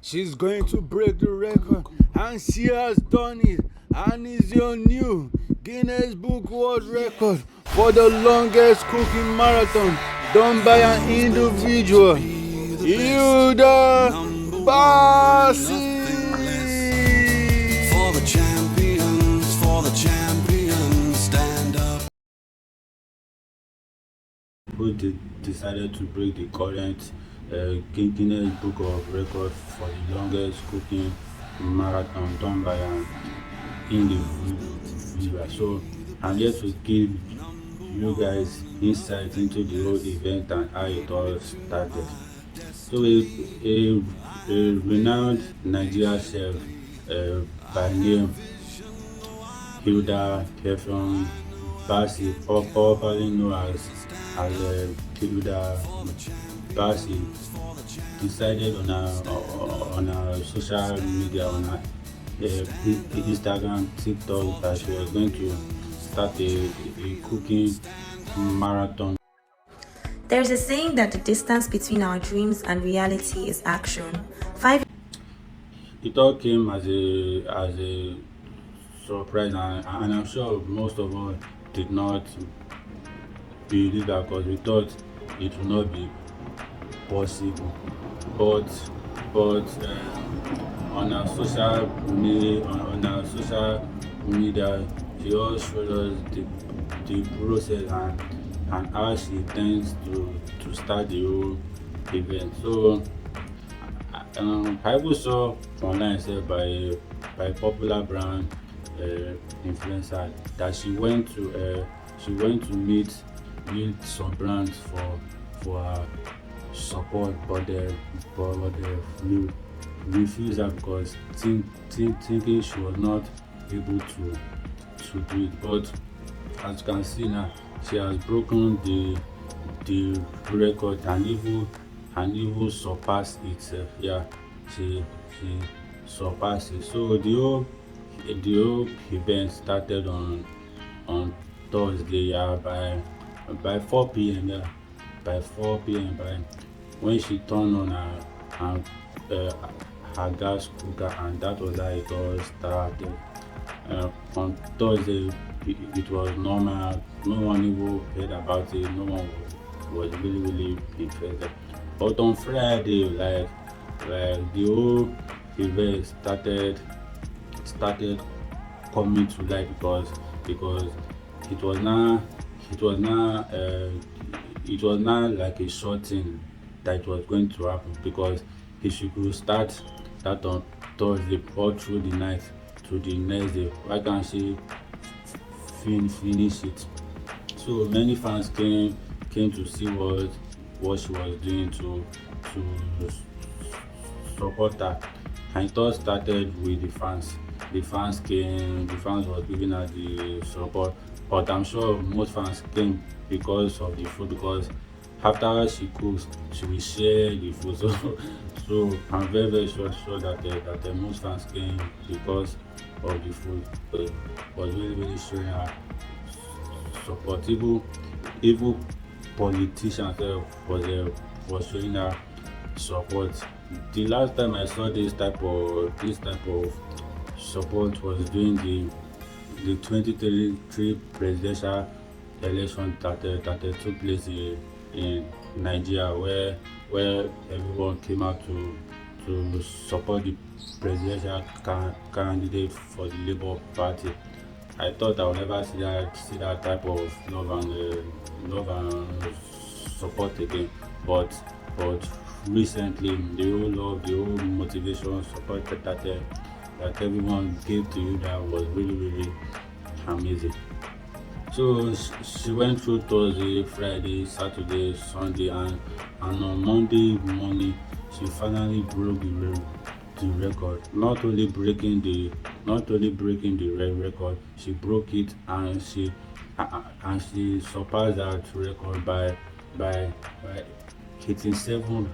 She's going to break the record, and she has done it. And it's your new Guinness Book World Record for the longest cooking marathon done by an individual. Hilda Baci. For the champions, stand up. Who decided to break the current Guinness Book of Records for the longest cooking marathon done by an individual. So I'm here to give you guys insight into the whole event and how it all started. So a renowned Nigerian chef by name Hilda Effiong Bassey, popularly known as Hilda Baci, decided on her social media, on her Instagram, TikTok, that she was going to start a cooking marathon. There's a saying that the distance between our dreams and reality is action. It all came as a surprise, and I'm sure most of us did not believe that, because we thought it would not be possible. But on our social media, she also showed us the process and how she intends to start the whole event. So I also saw online said by a popular brand influencer that she went to meet some brands for her support, but they refused her because thinking she was not able to do it. But as you can see now, she has broken the record and even surpassed itself. Yeah, she surpassed it. So the whole event started on Thursday, by 4 p.m. Yeah, by 4 p.m. By when she turned on her gas cooker, and that was how it all started. On Thursday, it was normal. No one even heard about it. No one was really interested. But on Friday, like the whole event started coming to light, because it was now it was now it was now like a short thing that it was going to happen, because if she could start that on Thursday all through the night to the next day, why can't she finish it? So many fans came to see what she was doing to support her, and it all started with the fans. The fans came, the fans was giving her the support, but I'm sure most fans came because of the food, because after she cooks, she will share the food. So I'm very sure that most fans came because of the food. Was really showing her support. Even politicians was showing her support. The last time I saw this type of support was during the 2023 presidential election that took place in Nigeria, where everyone came out to support the presidential candidate for the Labour Party. I thought I would never see that type of love and support again, but recently the whole love, the whole motivation, support that everyone gave to you, that was really amazing. So she went through Thursday, Friday, Saturday, Sunday, and on Monday morning she finally broke the record. Not only breaking the record, she broke it, and she surpassed that record by 87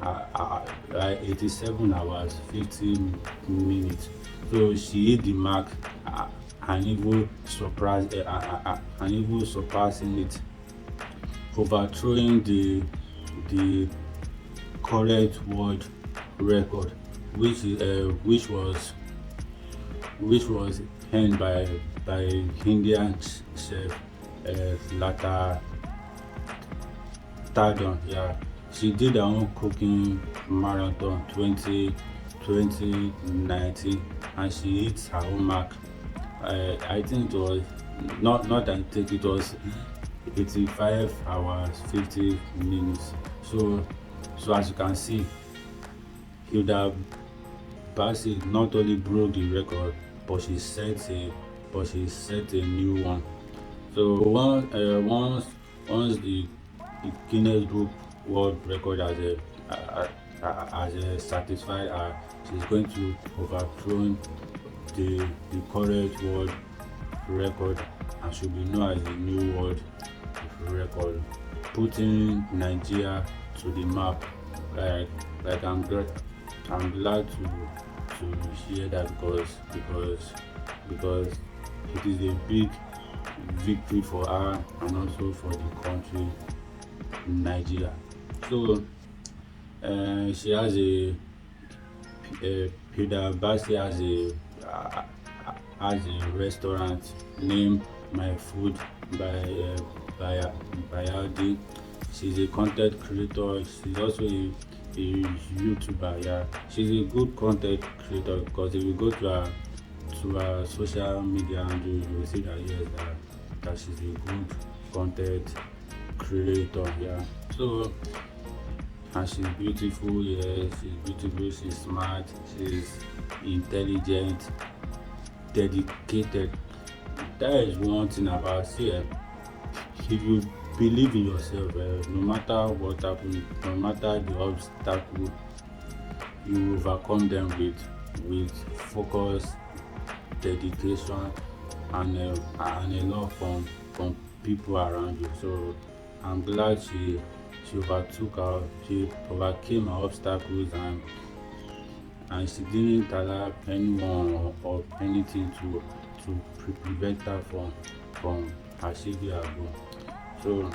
hours 50 minutes. So she hit the mark, and even surpassing it, overthrowing the current world record which was held by Indian chef Lata Tardon. Yeah, she did her own cooking marathon 2019, and she hit her own mark. I think it was not I think it was 85 hours 50 minutes. So as you can see, Hilda Baci not only broke the record, but she set a new one. So once the Guinness Book World Record has a satisfied her, she's going to overthrow the current world record and should be known as the new world record, putting Nigeria to the map. Like I'm glad to hear that because it is a big victory for her and also for the country Nigeria. So she has Hilda Baci has a restaurant named My Food by Aldi. She's a content creator. She's also a YouTuber. Yeah, she's a good content creator because if you go to her social media and you will see that yes that she's a good content creator. Yeah, so and she's beautiful. Yeah, she's beautiful. She's smart. She's intelligent, dedicated. That is one thing about her. If you believe in yourself, no matter what happens, no matter the obstacle, you overcome them with focus, dedication, and a love from people around you. So I'm glad she overcame her obstacles and she didn't allow anyone or anything to prevent her from achieving her goal. So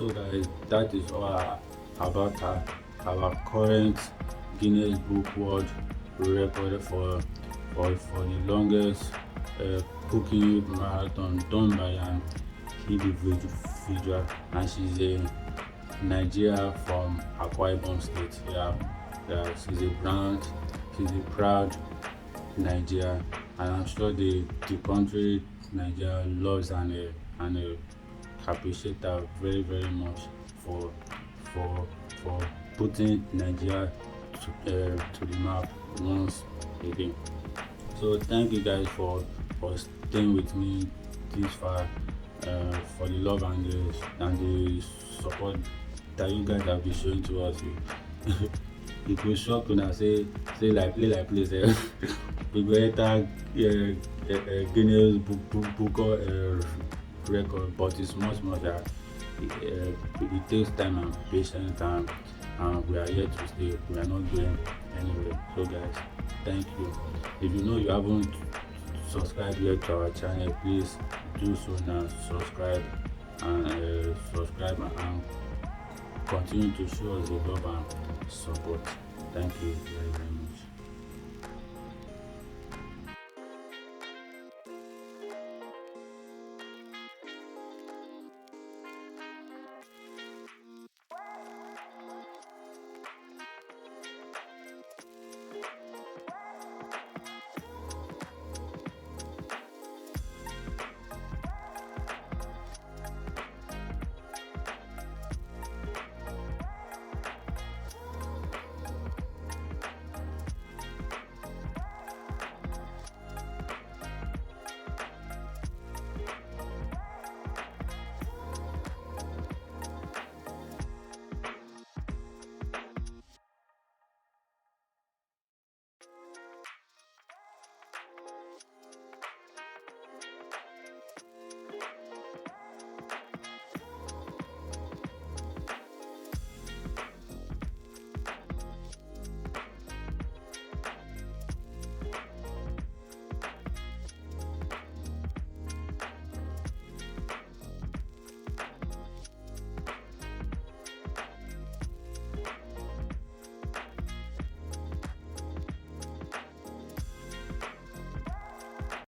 guys, that is all about our current Guinness Book World Record for the longest cooking marathon done by an individual, and she's a Nigeria from Akwa Ibom State. Yeah, she's a proud Nigeria, and I'm sure the country Nigeria loves and appreciate her very very much for putting Nigeria to the map once again. So thank you guys for staying with me this far, for the love and the support that you guys have been showing to us. It will shock when I say like play say we go enter Guinness Book of Record, but it's much that it takes time and patience, and we are here to stay. We are not going anywhere. So guys, thank you. If you know you haven't subscribed yet to our channel, please do so now. Subscribe and continue to show us the love and support. Thank you very much.